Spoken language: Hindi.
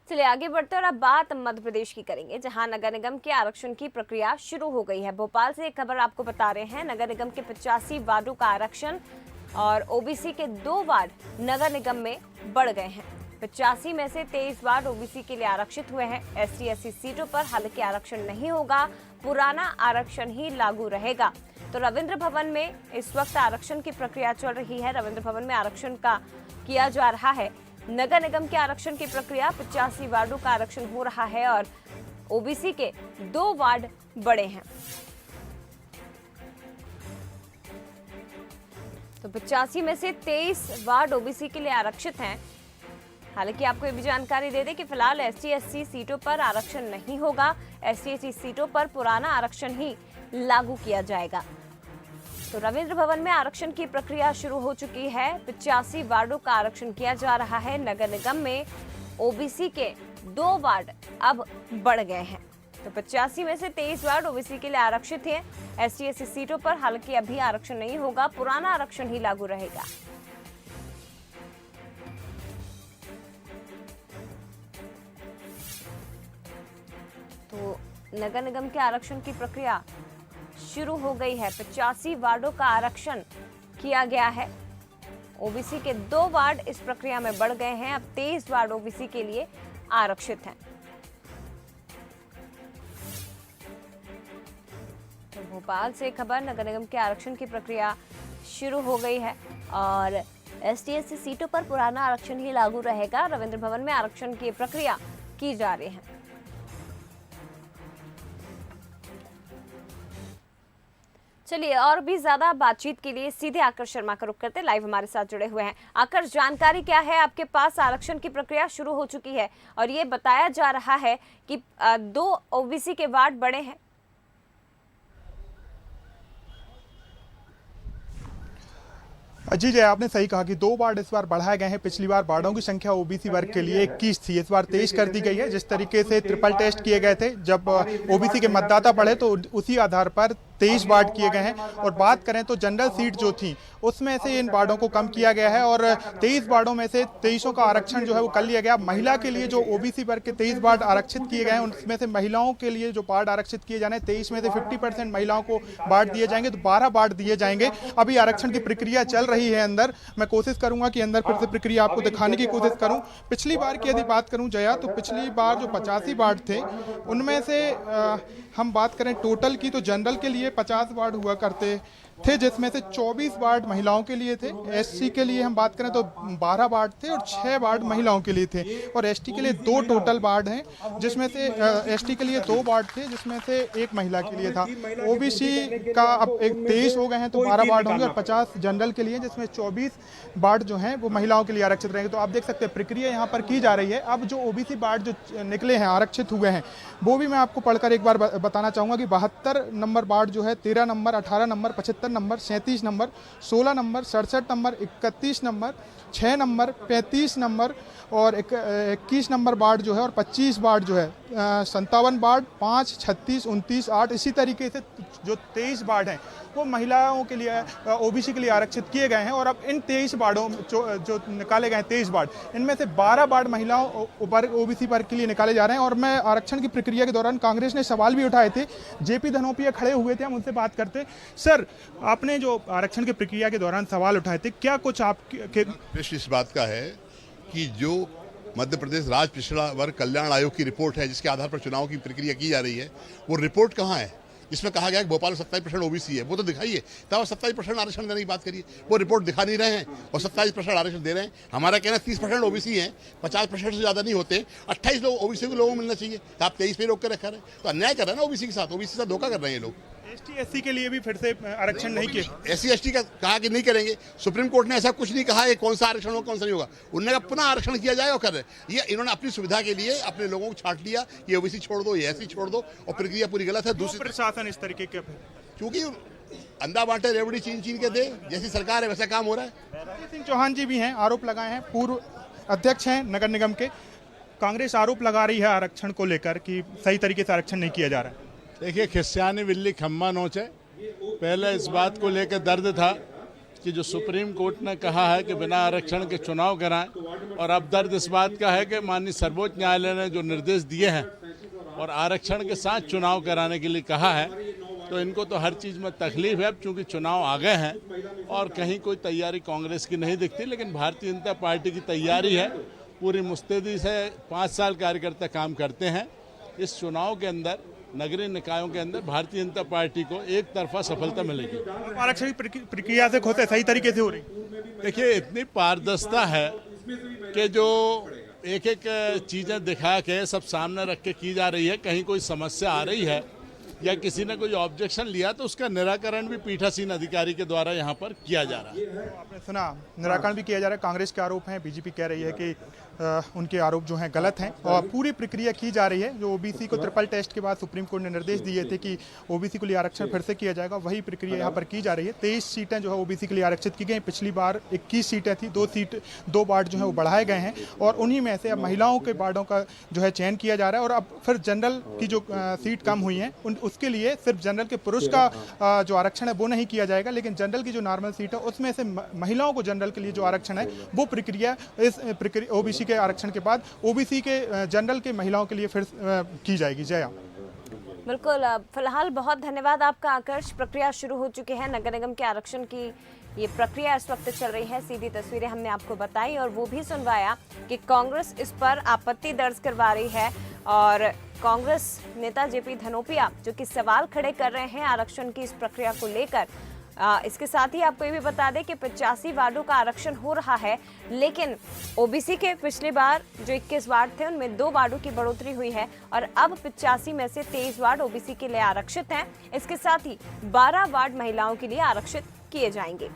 चलिए आगे बढ़ते हैं और अब बात मध्य प्रदेश की करेंगे, जहां नगर निगम के आरक्षण की प्रक्रिया शुरू हो गई है। भोपाल से एक खबर आपको बता रहे हैं, नगर निगम के 85 वार्डों का आरक्षण और ओबीसी के 2 वार्ड नगर निगम में बढ़ गए हैं। 85 में से 23 वार्ड ओबीसी के लिए आरक्षित हुए हैं। ST/SC सीटों पर हालांकि आरक्षण नहीं होगा, पुराना आरक्षण ही लागू रहेगा। तो रविंद्र भवन में इस वक्त आरक्षण की प्रक्रिया चल रही है। रविंद्र भवन में आरक्षण का किया जा रहा है। नगर निगम के आरक्षण की प्रक्रिया 85 वार्डों का आरक्षण हो रहा है और ओबीसी के 2 वार्ड बड़े हैं। तो 85 में से 23 वार्ड ओबीसी के लिए आरक्षित हैं। हालांकि आपको ये भी जानकारी दे दें कि फिलहाल ST/SC सीटों पर आरक्षण नहीं होगा। ST/SC सीटों पर पुराना आरक्षण ही लागू किया जाएगा। तो रविंद्र भवन में आरक्षण की प्रक्रिया शुरू हो चुकी है। 85 वार्डों का आरक्षण किया जा रहा है। नगर निगम में ओबीसी के 2 वार्ड अब बढ़ गए हैं। तो 85 में से 23 वार्ड ओबीसी के लिए आरक्षित हैं। ST/SC सीटों पर हालांकि अभी आरक्षण नहीं होगा, पुराना आरक्षण ही लागू रहेगा। तो नगर निगम के आरक्षण की प्रक्रिया शुरू हो गई है। 85 वार्डों का आरक्षण किया गया है। ओबीसी के 2 वार्ड इस प्रक्रिया में बढ़ गए हैं। अब 23 वार्ड ओबीसी के लिए आरक्षित हैं। तो भोपाल से खबर, नगर निगम के आरक्षण की प्रक्रिया शुरू हो गई है और ST/SC सीटों पर पुराना आरक्षण ही लागू रहेगा। रविंद्र भवन में आरक्षण की प्रक्रिया की जा रही है। चलिए और भी ज्यादा बातचीत के लिए सीधे आकर्ष शर्मा का रुख करते, लाइव हमारे साथ जुड़े हुए हैं। आकर्ष, जानकारी क्या है आपके पास? आरक्षण की प्रक्रिया शुरू हो चुकी है और ये बताया जा रहा है कि 2 ओबीसी के वार्ड बड़े हैं। जी जय, आपने सही कहा कि 2 वार्ड इस बार बढ़ाए गए हैं। पिछली बार वार्डों की संख्या ओबीसी वर्ग के लिए 21 थी, इस बार 23 कर दी गई है। जिस तरीके से ट्रिपल टेस्ट किए गए थे जब ओबीसी के मतदाता बढ़े, तो उसी आधार पर 23 वार्ड किए गए हैं। और बात करें तो जनरल सीट जो थी उसमें से इन वार्डों को कम किया गया है और 23 वार्डों में से 23 का आरक्षण जो है वो कर लिया गया। महिला के लिए जो ओबीसी वर्ग के 23 वार्ड आरक्षित किए गए हैं, उनमें से महिलाओं के लिए जो वार्ड आरक्षित किए जाने, 23 में से 50% महिलाओं को वार्ड दिए जाएंगे, तो 12 वार्ड दिए जाएंगे। अभी आरक्षण की प्रक्रिया चल रही है अंदर। मैं कोशिश करूंगा कि अंदर फिर से प्रक्रिया आपको दिखाने की कोशिश करूं। पिछली बार की यदि बात करूं जया, तो पिछली बार जो 85 वार्ड थे उनमें से हम बात करें टोटल की, तो जनरल के लिए 50 वार्ड हुआ करते थे, जिसमें से 24 वार्ड महिलाओं के लिए थे। SC के लिए हम बात करें तो 12 वार्ड थे और 6 वार्ड महिलाओं के लिए थे। और ST के लिए 2 टोटल वार्ड हैं, जिसमें से ST के लिए 2 वार्ड थे, जिसमें से 1 महिला के लिए था। OBC का अब 23 हो गए हैं, तो 12 वार्ड होंगे और 50 जनरल के लिए, जिसमें 24 वार्ड जो हैं वो महिलाओं के लिए आरक्षित रहेंगे। तो आप देख सकते हैं प्रक्रिया यहाँ पर की जा रही है। अब जो OBC वार्ड जो निकले हैं, आरक्षित हुए हैं, वो भी मैं आपको पढ़कर एक बार बताना चाहूँगा कि 72 नंबर वार्ड जो है 13 number, 18 number, 75 number, 37 number, 16 number, 67 number, 31 number, 6 number, 35 number और 21 नंबर वार्ड जो है और 25 वार्ड जो है, 57 वार्ड, 5, 36, 29, 8, इसी तरीके से जो 23 वार्ड हैं वो महिलाओं के लिए, ओबीसी के लिए आरक्षित किए गए हैं। और अब इन 23 वार्डों जो निकाले गए हैं, 23 वार्ड, इनमें से 12 वार्ड महिलाओं ओबीसी वर्ग के लिए निकाले जा रहे हैं। और मैं आरक्षण की प्रक्रिया के दौरान कांग्रेस ने सवाल भी उठाए थे, JP धनोपिया खड़े हुए थे, हम उनसे बात करते। सर, आपने जो आरक्षण की प्रक्रिया के दौरान सवाल उठाए थे, क्या कुछ आपके प्रश्न इस बात का है कि जो मध्य प्रदेश राज्य पिछड़ा वर्ग कल्याण आयोग की रिपोर्ट है, जिसके आधार पर चुनाव की प्रक्रिया की जा रही है, वो रिपोर्ट कहाँ है? जिसमें कहा गया कि भोपाल में 27% ओबीसी है, वो तो दिखाइए, तब 27% आरक्षण देने की बात करिए। वो रिपोर्ट दिखा नहीं रहे हैं और 27% आरक्षण दे रहे हैं। हमारा कहना 30% ओबीसी है, 50% से ज़्यादा नहीं होते। 28 लोग ओबीसी के लोगों को मिलना चाहिए, तो आप 23 पे रोक कर रखा रहे, तो अन्याय कर रहे हैं ना ओबीसी के साथ। ओबीसी के साथ धोखा कर रहे हैं ये लोग। ST/SC के लिए भी फिर से आरक्षण नहीं किए। SC/ST का कहा कि नहीं करेंगे, सुप्रीम कोर्ट ने ऐसा कुछ नहीं कहा है कौन सा आरक्षण होगा कौन सा नहीं होगा। उन्होंने कहा पुनः आरक्षण किया जाएगा, कर रहे। ये इन्होंने अपनी सुविधा के लिए अपने लोगों को छांट लिया, ये ओबीसी छोड़ दो, ये SC छोड़ दो, और प्रक्रिया पूरी गलत है। दूसरी प्रशासन इस तरीके के, क्योंकि अंधा बांटे रेवड़ी चीन चीन के दे, जैसी सरकार है वैसा काम हो रहा है। सिंह चौहान जी भी हैं, आरोप लगाए हैं, पूर्व अध्यक्ष हैं नगर निगम के। कांग्रेस आरोप लगा रही है आरक्षण को लेकर कि सही तरीके से आरक्षण नहीं किया जा रहा है। देखिए, खिस्सानी बिल्ली खम्मा नोचे। पहले इस बात को लेकर दर्द था कि जो सुप्रीम कोर्ट ने कहा है कि बिना आरक्षण के चुनाव कराएं, और अब दर्द इस बात का है कि माननीय सर्वोच्च न्यायालय ने जो निर्देश दिए हैं और आरक्षण के साथ चुनाव कराने के लिए कहा है, तो इनको तो हर चीज़ में तकलीफ है। अब चूंकि चुनाव आ गए हैं और कहीं कोई तैयारी कांग्रेस की नहीं दिखती, लेकिन भारतीय जनता पार्टी की तैयारी है, पूरी मुस्तैदी से 5 साल कार्यकर्ता काम करते हैं। इस चुनाव के अंदर नगरीय निकायों के अंदर भारतीय जनता पार्टी को एक तरफा सफलता मिलेगी। आरक्षण की प्रक्रिया से खोते सही तरीके से हो रही। देखिए, इतनी पारदर्शिता है कि जो एक एक चीज़ें दिखा के सब सामने रख के की जा रही है। कहीं कोई समस्या आ रही है या किसी ने कोई ऑब्जेक्शन लिया तो उसका निराकरण भी पीठासीन अधिकारी के द्वारा यहाँ पर किया जा रहा है। आपने सुना, निराकरण भी किया जा रहा है। कांग्रेस के आरोप हैं, बीजेपी कह रही है कि उनके आरोप जो हैं गलत हैं, और पूरी प्रक्रिया की जा रही है। जो ओबीसी को ट्रिपल टेस्ट के बाद सुप्रीम कोर्ट ने निर्देश दिए थे कि ओबीसी के लिए आरक्षण फिर से किया जाएगा, वही प्रक्रिया यहाँ पर की जा रही है। 23 सीटें जो है ओबीसी के लिए आरक्षित की गई। पिछली बार 21 सीटें थी, 2 वार्ड जो है वो बढ़ाए गए हैं, और उन्हीं में से अब महिलाओं के वार्डों का जो है चयन किया जा रहा है। और अब फिर जनरल की जो सीट कम हुई हैं उसके लिए सिर्फ जनरल के पुरुष का जो आरक्षण है वो नहीं किया जाएगा, लेकिन जनरल की जो नॉर्मल सीट है उसमें से महिलाओं को जनरल के लिए जो आरक्षण है वो प्रक्रिया इस ओबीसी के आरक्षण के बाद ओबीसी के जनरल के महिलाओं के लिए फिर की जाएगी। जया। बिल्कुल, फिलहाल बहुत धन्यवाद आपका आकर्ष। प्रक्रिया शुरू हो चुकी है, नगर निगम के आरक्षण की ये प्रक्रिया इस वक्त चल रही है। सीधी तस्वीरें हमने आपको बताई और वो भी सुनवाया कि कांग्रेस इस पर आपत्ति दर्ज करवा रही है, और कांग्रेस नेता जेपी धनोपिया जो कि सवाल खड़े कर रहे हैं आरक्षण की इस प्रक्रिया को लेकर। इसके साथ ही आपको ये भी बता दें कि 85 वार्डों का आरक्षण हो रहा है, लेकिन ओबीसी के पिछली बार जो 21 वार्ड थे उनमें 2 वार्डों की बढ़ोतरी हुई है, और अब 85 में से 23 वार्ड ओबीसी के लिए आरक्षित हैं। इसके साथ ही 12 वार्ड महिलाओं के लिए आरक्षित किए जाएंगे।